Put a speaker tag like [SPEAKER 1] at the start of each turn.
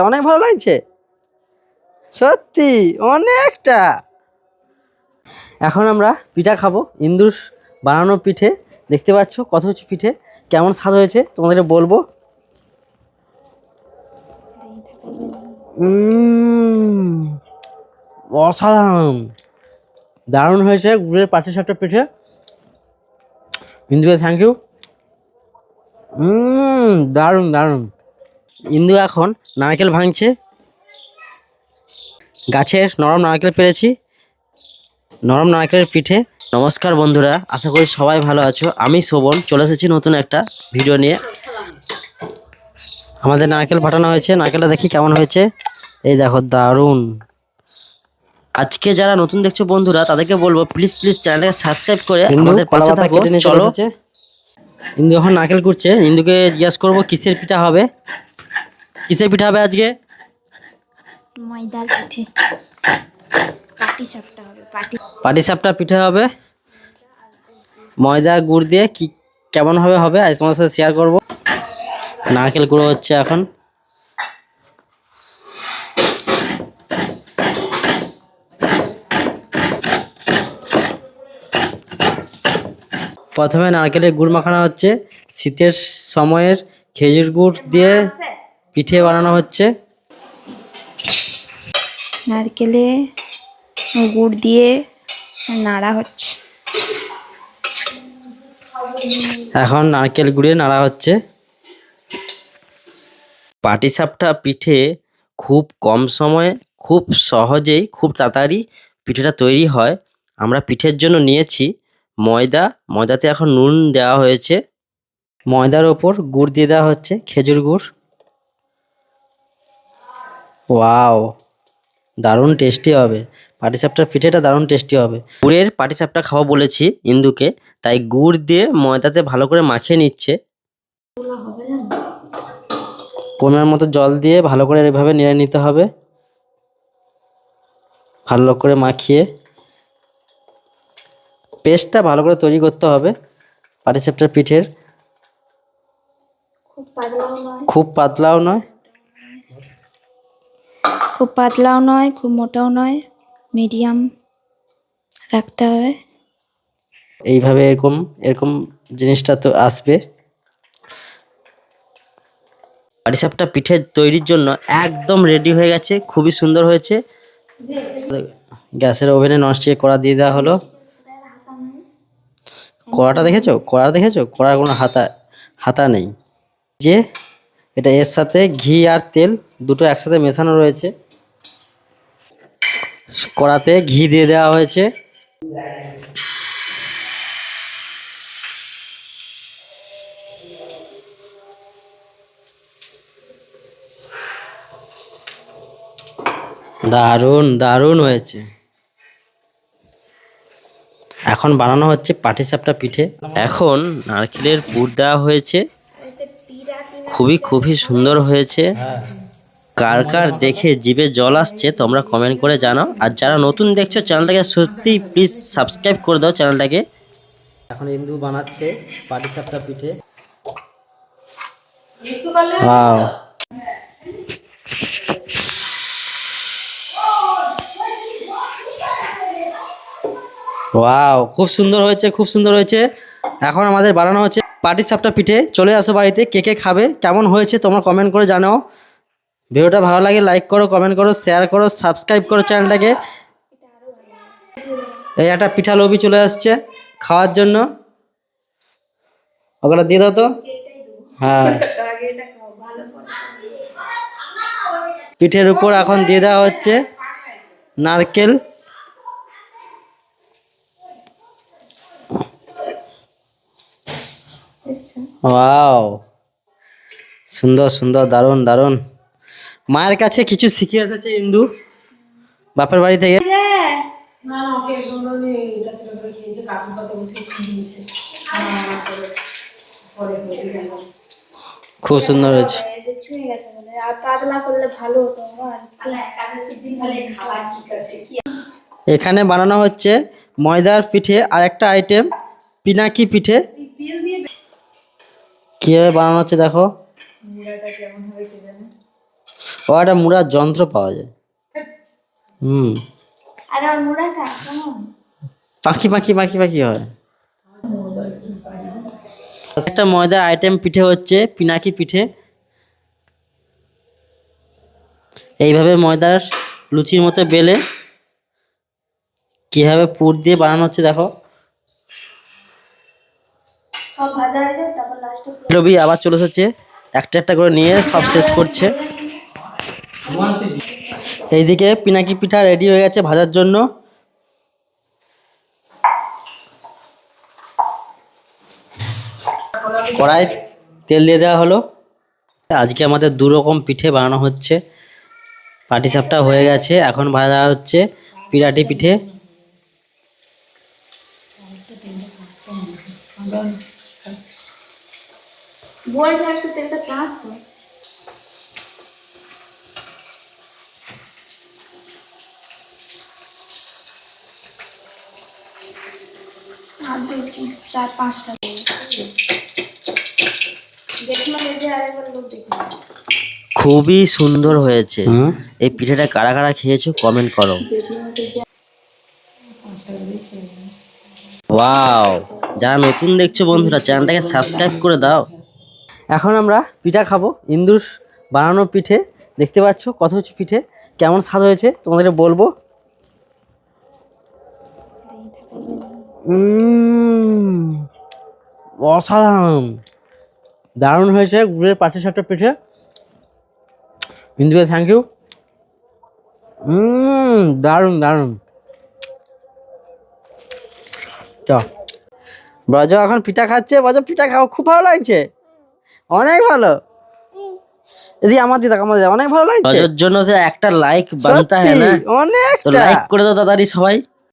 [SPEAKER 1] অনেক ভালো লাগছে সত্যি অনেকটা। এখন আমরা পিঠা খাবো, ইন্দুর বানানো পিঠে। দেখতে পাচ্ছ কত হচ্ছে পিঠে, কেমন স্বাদ হয়েছে তোমাদের বলবো। অসাধারণ, দারুণ হয়েছে গুড়ের পাটিসাপটা পিঠে। ইন্দুকে থ্যাংক ইউ। দারুণ দারুণ। ইন্দু এখন নারকেল ভাঙছে, গাছের নরম নারকেল পেরেছি, নরম নারকেলের পিঠে। নমস্কার বন্ধুরা, আশা করি সবাই ভালো আছো। আমি শোভন চলে এসেছি নতুন একটা ভিডিও নিয়ে। আমাদের নারকেল ফাটানো হয়েছে, নারকেলটা দেখি কেমন হয়েছে। এই দেখো দারুণ। আজকে যারা নতুন দেখছো বন্ধুরা, তাদেরকে বলবো প্লিজ প্লিজ চ্যানেলটাকে সাবস্ক্রাইব করে আমাদের পাশে থাকো। চলো, ইন্দু এখন নারকেল কুড়ছে। ইন্দুকে জিজ্ঞেস করবো কিসের পিঠা হবে, কিসের পিঠা হবে আজকে।
[SPEAKER 2] ময়দার পিঠে, পাটিসাপটা হবে।
[SPEAKER 1] পাটিসাপটা পিঠা হবে ময়দা গুড় দিয়ে। কি কেমন হবে হবে আজ তোমার সাথে শেয়ার করবো। নারকেল গুঁড়ো হচ্ছে এখন। প্রথমে নারকেলের গুড় মাখানো হচ্ছে। শীতের সময়ের খেজুর গুড় দিয়ে পিঠে বানানো হচ্ছে।
[SPEAKER 2] নারকেলে গুড় দিয়ে নাড়া হচ্ছে।
[SPEAKER 1] এখন নারকেল গুড়ে নাড়া হচ্ছে। পাটিসাপটা পিঠে খুব কম সময়ে, খুব সহজেই, খুব তাড়াতাড়ি পিঠেটা তৈরি হয়। আমরা পিঠের জন্য নিয়েছি ময়দা। ময়দাতে এখন নুন দেওয়া হয়েছে, ময়দার ওপর গুড় দিয়ে দেওয়া হচ্ছে, খেজুর গুড়। ওয়াও, দারুণ টেস্টি হবে পাটিসাপটার পিঠেটা, দারুণ টেস্টি হবে। গুড়ের পাটিসাপটা খাওয়া বলেছি ইন্দুকে, তাই গুড় দিয়ে ময়দাতে ভালো করে মাখিয়ে নিচ্ছে। পরিমাণ মতো জল দিয়ে ভালো করে এভাবে নেড়ে নিতে হবে, ভালো করে মাখিয়ে পেস্টটা ভালো করে তৈরি করতে হবে পাটিসাপটার পিঠের। খুব পাতলাও নয়,
[SPEAKER 2] খুব পাতলাও নয়, খুব মোটাও নয়, মিডিয়াম রাখতে হবে।
[SPEAKER 1] এইভাবে এরকম এরকম জিনিসটা তো আসবে। পাটিসাপটা পিঠে তৈরির জন্য একদম রেডি হয়ে গেছে, খুবই সুন্দর হয়েছে। গ্যাসের ওভেনে ননস্টিক কড়া দিয়ে দেওয়া হলো। কড়াটা দেখেছো, কড়া দেখেছো, কড়ার কোনো হাতা হাতা নেই। যে এটা এর সাথে ঘি আর তেল দুটো একসাথে মেশানো রয়েছে। কড়াতে ঘি দিয়ে দেওয়া হয়েছে। দারুণ দারুণ হয়েছে। এখন বানানো হচ্ছে পাটিসাপটা পিঠে। এখন নারকেলের পুর দেওয়া হয়েছে, খুবই খুবই সুন্দর হয়েছে। কার কার দেখে জিভে জল আসছে তোমরা কমেন্ট করে জানাও। আর যারা নতুন দেখছো চ্যানেলটাকে সত্যি প্লিজ সাবস্ক্রাইব করে দাও চ্যানেলটাকে। এখন ইন্দু বানাচ্ছে পাটিসাপটা পিঠে। ওয়াও, ওয়াও, খুব সুন্দর হয়েছে, খুব সুন্দর হয়েছে। এখন আমাদের বানানো হচ্ছে পাটিসাপটা পিঠে। চলে আসো বাড়িতে, কে কে খাবে, কেমন হয়েছে তোমরা কমেন্ট করে জানাও। ভিডিওটা ভালো লাগে লাইক করো, কমেন্ট করো, শেয়ার করো, সাবস্ক্রাইব করো চ্যানেলটাকে। এই একটা পিঠা লোভি চলে আসছে খাওয়ার জন্য, ওগুলো দিয়ে দাও তো। হ্যাঁ, পিঠের উপর এখন দিয়ে দেওয়া হচ্ছে নারকেল। ওয়াও, সুন্দর সুন্দর, দারুণ দারুণ। মায়ের কাছে কিছু শিখে এসেছে ইন্দু বাপের বাড়ি থেকে। খুব সুন্দর হয়েছে। এখানে বানানো হচ্ছে ময়দার পিঠে আর একটা আইটেম পিনাকি পিঠে। কিভাবে বানানো হচ্ছে দেখো। ও একটা মুড়ার যন্ত্র পাওয়া যায়।
[SPEAKER 2] আর ওর মুড়াটা কেমন?
[SPEAKER 1] পাখি পাখি পাখি পাখি হয়। একটা ময়দার আইটেম পিঠে হচ্ছে পিনাকি পিঠে। এইভাবে ময়দার লুচির মতো বেলে কিভাবে পুর দিয়ে বানানো হচ্ছে দেখো।
[SPEAKER 2] সব ভাজা হয়ে যায় তারপর লাস্টে
[SPEAKER 1] রবি আবার চলে এসেছে, একটা একটা করে নিয়ে সব শেষ করছে। এইদিকে পিনাকি পিঠা রেডি হয়ে গেছে ভাজার জন্য। কড়াই তেল দিয়ে দেওয়া হলো। আজকে আমাদের দু রকম পিঠে বানানো হচ্ছে। পাটিসাপটা হয়ে গেছে, এখন ভাজা হচ্ছে পিরাটি পিঠে।
[SPEAKER 2] বলছে একটু তেলটা চাঁচ তো। আর 4-5টা দেখলাম এই যে আরেকবার লোক দেখলাম।
[SPEAKER 1] খুবই সুন্দর হয়েছে। এই পিঠেটা কারা কারা খেয়েছো কমেন্ট করো। ওয়াও, যারা নতুন দেখছো বন্ধুরা চ্যানেলটাকে সাবস্ক্রাইব করে দাও। এখন আমরা পিঠা খাবো, ইন্দুর বানানো পিঠে। দেখতে পাচ্ছ কত হচ্ছে পিঠে, কেমন স্বাদ হয়েছে তোমাদের বলবো। অসাধারণ, দারুণ হয়েছে গুড়ের পাটিসাপটা পিঠে। ইন্দুকে থ্যাংক ইউ। দারুণ দারুণ। চ ব্রজ এখন পিঠা খাচ্ছে। ব্রজ পিঠা খাও, খুব ভালো লাগছে, অনেক ভালো। এদিকে আমার দিদা অনেক ভালো লাগছে। ব্রজের জন্য তো একটা লাইক বানতে হয় না,
[SPEAKER 2] অনেক
[SPEAKER 1] তো লাইক করে দাও তাড়াতাড়ি সবাই।